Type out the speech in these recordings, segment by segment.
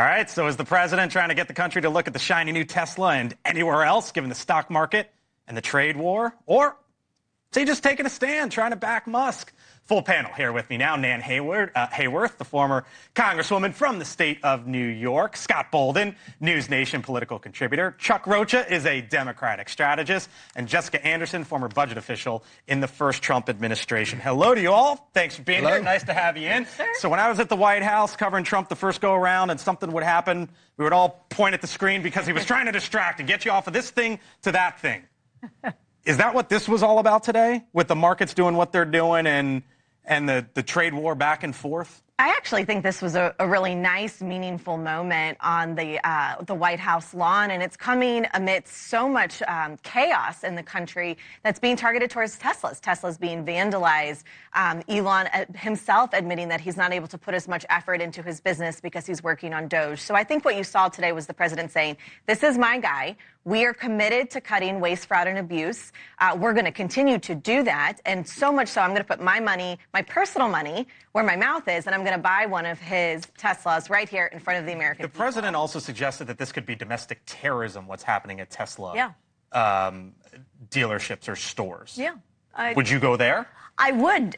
All right, so is the president trying to get the country to look at the shiny new Tesla and anywhere else, given the stock market and the trade war? Or is he just taking a stand, trying to back Musk? Full panel here with me now. Nan Hayworth, the former congresswoman from the state of New York. Scott Bolden, NewsNation political contributor. Chuck Rocha is a Democratic strategist. And Jessica Anderson, former budget official in the first Trump administration. Hello to you all. Thanks for being here. Nice to have you in. So when I was at the White House covering Trump the first go around and something would happen, we would all point at the screen because he was trying to distract and get you off of this thing to that thing. Is that what this was all about today, with the markets doing what they're doing and the trade war back and forth? I actually think this was a really nice, meaningful moment on the White House lawn, and it's coming amidst so much chaos in the country that's being targeted towards Teslas. Tesla's being vandalized. Elon himself admitting that he's not able to put as much effort into his business because he's working on Doge. So I think what you saw today was the president saying, this is my guy. We are committed to cutting waste, fraud, and abuse. We're going to continue to do that, and so much so I'm going to put my money, my personal money, where my mouth is, and I'm going to buy one of his Teslas right here in front of the American people. The president also suggested that this could be domestic terrorism, what's happening at Tesla dealerships or stores. Yeah. Would you go there? I would.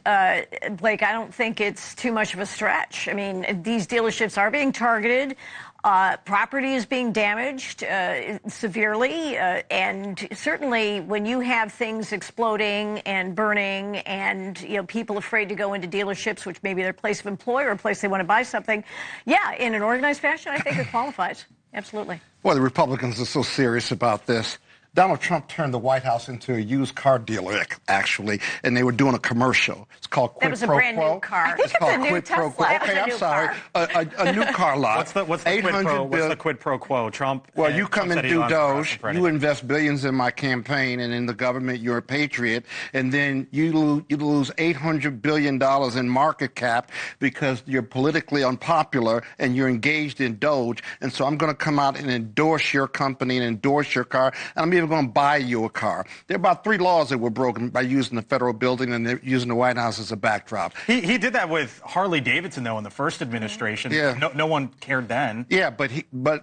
Blake, I don't think it's too much of a stretch. I mean, these dealerships are being targeted. Property is being damaged severely, and certainly when you have things exploding and burning and, you know, people afraid to go into dealerships, which may be their place of employ or a place they want to buy something, yeah, in an organized fashion, I think it qualifies. Absolutely. Well, the Republicans are so serious about this. Donald Trump turned the White House into a used car dealer, actually, and they were doing a commercial. It's called Quid Pro Quo. That was a brand new car. I think it's a new Tesla. Okay, I'm sorry. A new car lot. What's the quid pro quo? Trump? Well, you come and do Doge, you invest billions in my campaign and in the government, you're a patriot, and then you lose $800 billion in market cap because you're politically unpopular and you're engaged in Doge, and so I'm going to come out and endorse your company and endorse your car, and I'm even going to buy you a car. There are about 3 laws that were broken by using the federal building and using the White House as a backdrop. He did that with Harley Davidson, though, in the first administration. Yeah. No one cared then. Yeah, but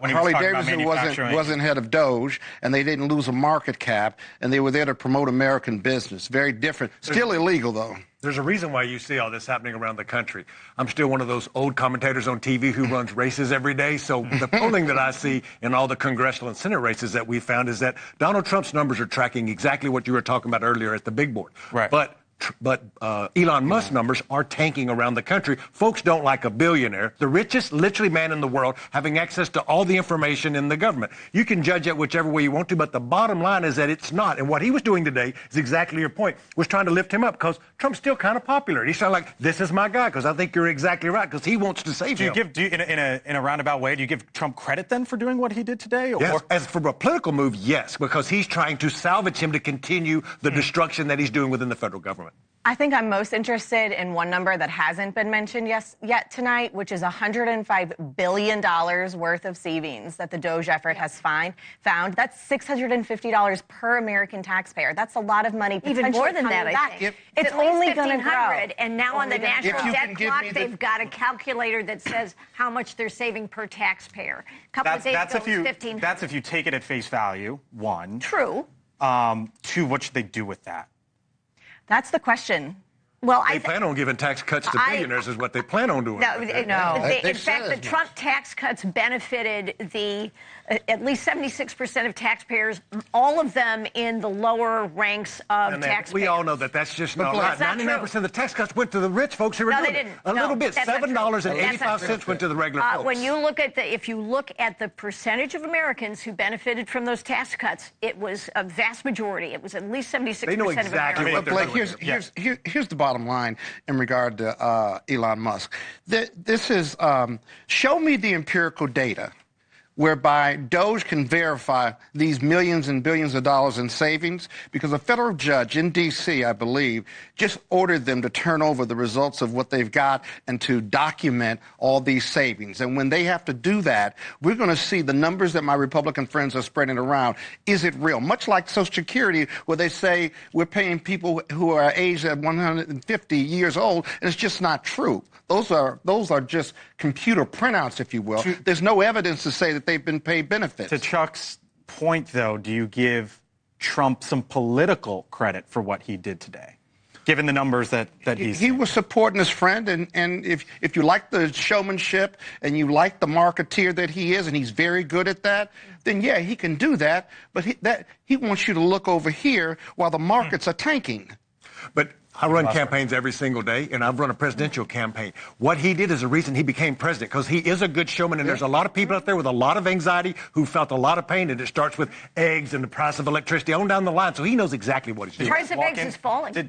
Harley Davidson wasn't head of Doge, and they didn't lose a market cap, and they were there to promote American business. Very different. Still illegal, though. There's a reason why you see all this happening around the country. I'm still one of those old commentators on TV who runs races every day. So the polling that I see in all the congressional and Senate races that we found is that Donald Trump's numbers are tracking exactly what you were talking about earlier at the big board. Right. But Elon Musk's numbers are tanking around the country. Folks don't like a billionaire, the richest, literally, man in the world, having access to all the information in the government. You can judge it whichever way you want to, but the bottom line is that it's not. And what he was doing today is exactly your point, was trying to lift him up because Trump's still kind of popular. He's kind of like, this is my guy, because I think you're exactly right, because he wants to save him. In a roundabout way, do you give Trump credit then for doing what he did today? Or? Yes. As for a political move, yes, because he's trying to salvage him to continue the destruction that he's doing within the federal government. I think I'm most interested in one number that hasn't been mentioned yet tonight, which is $105 billion worth of savings that the Doge effort has found. That's $650 per American taxpayer. That's a lot of money. Even more than that, I think. It's only going to grow. And now on the national debt clock, they've got a calculator that says how much they're saving per taxpayer. That's if you take it at face value, one. True. Two, what should they do with that? That's the question. Well, they plan on giving tax cuts to billionaires is what they plan on doing. No. In fact, the Trump tax cuts benefited at least 76% of taxpayers, all of them in the lower ranks of taxpayers. We all know that that's just not right. 99% of the tax cuts went to the rich folks who were doing it. A little bit. $7.85 went to the regular folks. When you look at if you look at the percentage of Americans who benefited from those tax cuts, it was a vast majority. It was at least 76% they know of exactly Americans. what they're doing. Here's the bottom line in regard to Elon Musk. This is show me the empirical data whereby Doge can verify these millions and billions of dollars in savings, because a federal judge in D.C., I believe, just ordered them to turn over the results of what they've got and to document all these savings. And when they have to do that, we're going to see the numbers that my Republican friends are spreading around. Is it real? Much like Social Security, where they say we're paying people who are aged at 150 years old, and it's just not true. Those are just computer printouts, if you will. There's no evidence to say that they've been paid benefits. To Chuck's point, though, do you give Trump some political credit for what he did today, given the numbers that he's... He was supporting his friend, and if you like the showmanship and you like the marketeer that he is, and he's very good at that, then yeah, he can do that. But he wants you to look over here while the markets are tanking. But I run campaigns every single day, and I've run a presidential campaign. What he did is the reason he became president, because he is a good showman, and there's a lot of people out there with a lot of anxiety who felt a lot of pain, and it starts with eggs and the price of electricity on down the line, so he knows exactly what he's doing. The price of eggs is falling. Did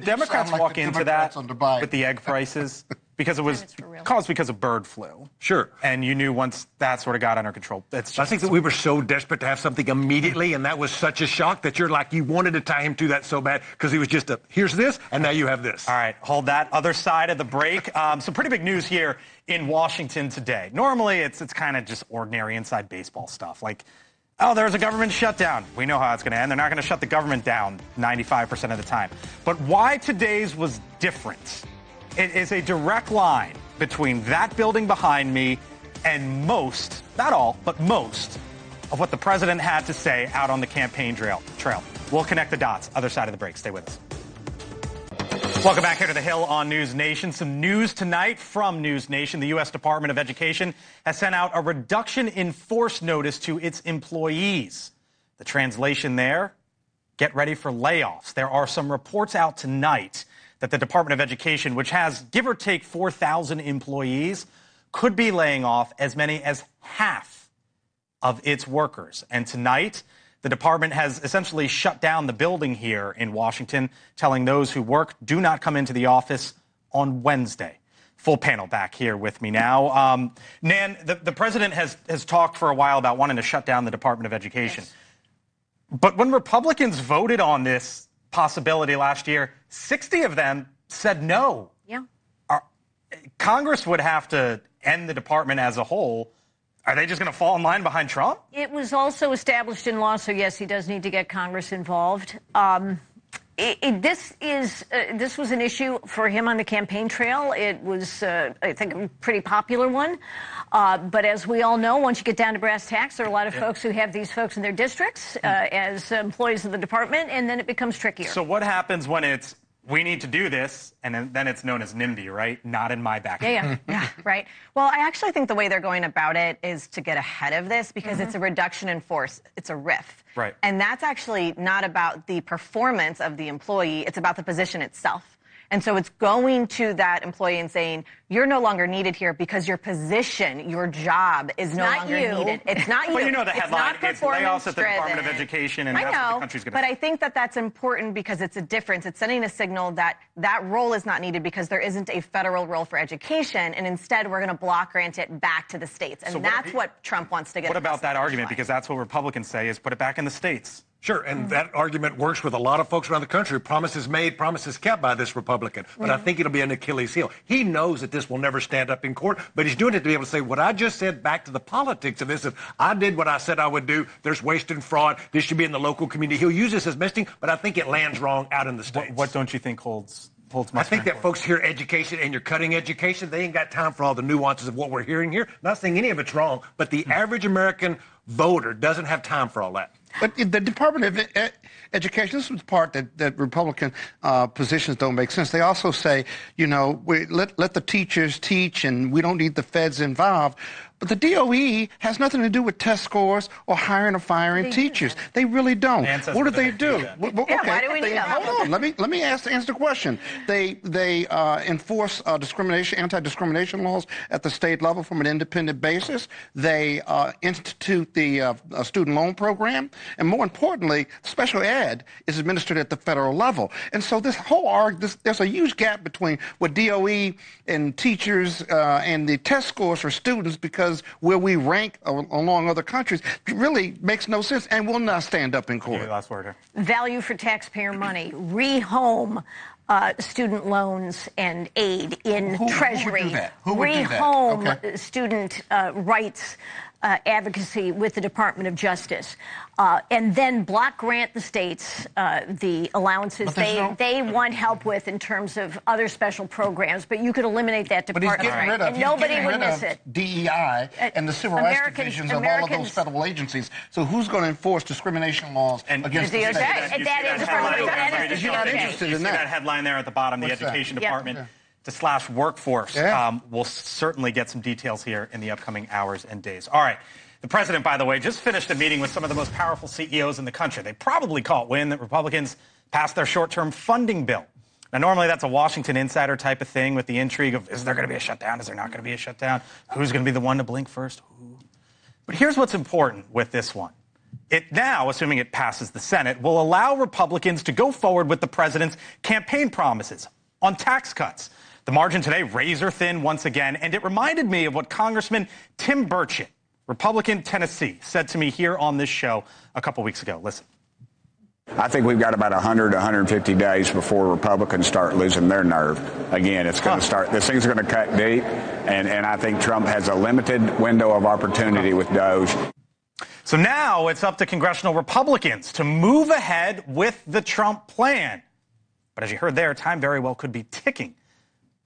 Democrats walk into that with the egg prices? Because it was caused because of bird flu. Sure. And you knew once that sort of got under control. I think that we were so desperate to have something immediately, and that was such a shock that you're like, you wanted to tie him to that so bad, because he was just here's this, and now you have this. All right, hold that. Other side of the break. Some pretty big news here in Washington today. Normally, it's kind of just ordinary inside baseball stuff. Like, oh, there's a government shutdown. We know how it's going to end. They're not going to shut the government down 95% of the time. But why today's was different? It is a direct line between that building behind me and most, not all, but most of what the president had to say out on the campaign trail. We'll connect the dots. Other side of the break. Stay with us. Welcome back here to The Hill on News Nation. Some news tonight from News Nation. The U.S. Department of Education has sent out a reduction in force notice to its employees. The translation there, get ready for layoffs. There are some reports out tonight that the Department of Education, which has give or take 4,000 employees, could be laying off as many as half of its workers. And tonight, the department has essentially shut down the building here in Washington, telling those who work, do not come into the office on Wednesday. Full panel back here with me now. Nan, the president has talked for a while about wanting to shut down the Department of Education. Yes. But when Republicans voted on this possibility last year, 60 of them said no. Yeah. Congress would have to end the department as a whole. Are they just going to fall in line behind Trump? It was also established in law, so yes, he does need to get Congress involved. This was an issue for him on the campaign trail. It was, I think, a pretty popular one. But as we all know, once you get down to brass tacks, there are a lot of folks who have these folks in their districts as employees of the department, and then it becomes trickier. So what happens when it's, we need to do this, and then it's known as NIMBY, right? Not in my backyard. Yeah, right. Well, I actually think the way they're going about it is to get ahead of this, because it's a reduction in force. It's a RIF. Right. And that's actually not about the performance of the employee. It's about the position itself. And so it's going to that employee and saying, you're no longer needed here because your position, your job is no longer needed. It's not you. Well, you know the headline, it's layoffs at the Department of Education, and that's what the country's going to do. But I think that that's important because it's a difference. It's sending a signal that that role is not needed because there isn't a federal role for education, and instead we're going to block grant it back to the states. And that's what Trump wants to get. What about that argument? Because that's what Republicans say, is put it back in the states. Sure, and that argument works with a lot of folks around the country. Promises made, promises kept by this Republican. But I think it'll be an Achilles heel. He knows that this will never stand up in court, but he's doing it to be able to say, what I just said back to the politics of this, if I did what I said I would do, there's waste and fraud, this should be in the local community. He'll use this as messaging, but I think it lands wrong out in the states. What don't you think holds I think that folks hear education and you're cutting education. They ain't got time for all the nuances of what we're hearing here. Not saying any of it's wrong, but the average American voter doesn't have time for all that. But the Department of Education, this is the part that Republican positions don't make sense. They also say, you know, let the teachers teach and we don't need the feds involved. But the DOE has nothing to do with test scores or hiring or firing teachers. They really don't. What do they do? Why do we need them? Hold on. Let me answer the question. They enforce discrimination, anti-discrimination laws at the state level from an independent basis. They institute the student loan program. And more importantly, special ed is administered at the federal level. And so this whole there's a huge gap between what DOE and teachers and the test scores for students, because because where we rank along other countries really makes no sense and will not stand up in court. Last word here. Value for taxpayer money. Rehome student loans and aid in Treasury. Who would do that? Who would do that? Rehome Okay. student rights advocacy with the Department of Justice, and then block grant the states the allowances they want help with in terms of other special programs. But you could eliminate that department, but he's getting rid of, and nobody would miss it. DEI and the civil rights divisions of all of those federal agencies. So who's going to enforce discrimination laws against the DOJ? state? You're not interested in that headline there at the bottom. The Education Department to slash workforce. We'll certainly get some details here in the upcoming hours and days. All right. The president, by the way, just finished a meeting with some of the most powerful CEOs in the country. They probably caught wind that Republicans passed their short-term funding bill. Now, normally that's a Washington insider type of thing with the intrigue of, is there going to be a shutdown? Is there not going to be a shutdown? Who's going to be the one to blink first? Who? But here's what's important with this one. It now, assuming it passes the Senate, will allow Republicans to go forward with the president's campaign promises on tax cuts. The margin today, razor thin once again, and it reminded me of what Congressman Tim Burchett, Republican Tennessee, said to me here on this show a couple weeks ago. Listen. I think we've got about 100 to 150 days before Republicans start losing their nerve. Again, it's going to start. This thing's going to cut deep, and I think Trump has a limited window of opportunity with Doge. So now it's up to congressional Republicans to move ahead with the Trump plan. But as you heard there, time very well could be ticking.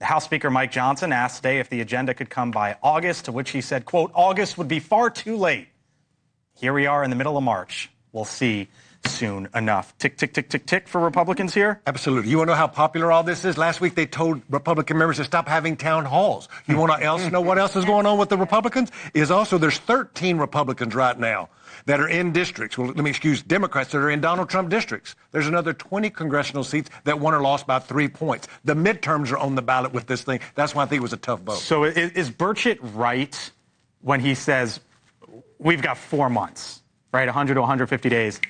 The House Speaker Mike Johnson asked today if the agenda could come by August, to which he said, quote, August would be far too late. Here we are in the middle of March. We'll see soon enough. Tick, tick, tick, tick, tick for Republicans here? Absolutely. You want to know how popular all this is? Last week they told Republican members to stop having town halls. You want to know what else is going on with the Republicans? Is also there's 13 Republicans right now that are in districts. Well, let me excuse Democrats that are in Donald Trump districts. There's another 20 congressional seats that won or lost by 3 points. The midterms are on the ballot with this thing. That's why I think it was a tough vote. So is Burchett right when he says we've got 4 months, right, 100 to 150 days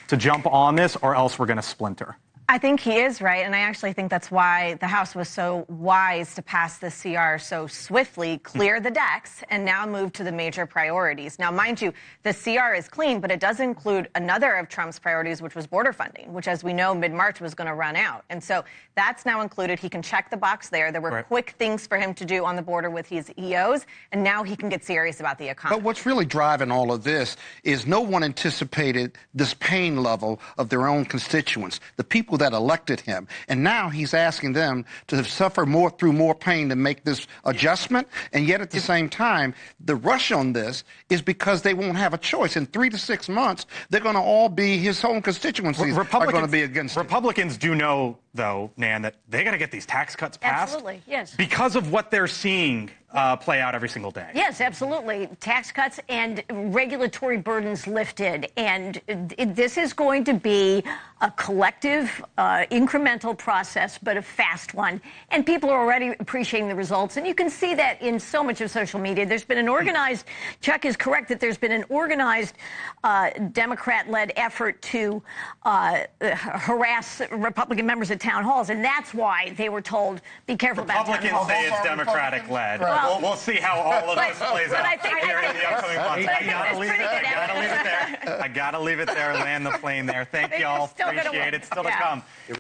to jump on this, or else we're going to splinter? I think he is right, and I actually think that's why the House was so wise to pass the CR so swiftly, clear the decks, and now move to the major priorities. Now, mind you, the CR is clean, but it does include another of Trump's priorities, which was border funding, which, as we know, mid-March was going to run out. And so that's now included. He can check the box there. There were quick things for him to do on the border with his EOs, and now he can get serious about the economy. But what's really driving all of this is no one anticipated this pain level of their own constituents, the people that elected him. And now he's asking them to suffer more through more pain to make this adjustment. And yet at the same time, the rush on this is because they won't have a choice. In 3 to 6 months, they're going to all be, his own constituencies are going to be against him. Republicans do know, though, Nan, that they got to get these tax cuts passed. Absolutely, yes. Because of what they're seeing play out every single day. Yes, absolutely. Tax cuts and regulatory burdens lifted. And this is going to be a collective, incremental process, but a fast one. And people are already appreciating the results. And you can see that in so much of social media. There's been an organized, Chuck is correct that there's been an organized Democrat-led effort to harass Republican members at town halls. And that's why they were told, be careful about town halls. Republicans say it's Democratic-led. We'll see how all of this plays out here in the upcoming months. I gotta leave it there. I gotta leave it there. Land the plane there. Thank y'all. Appreciate it. Still to come.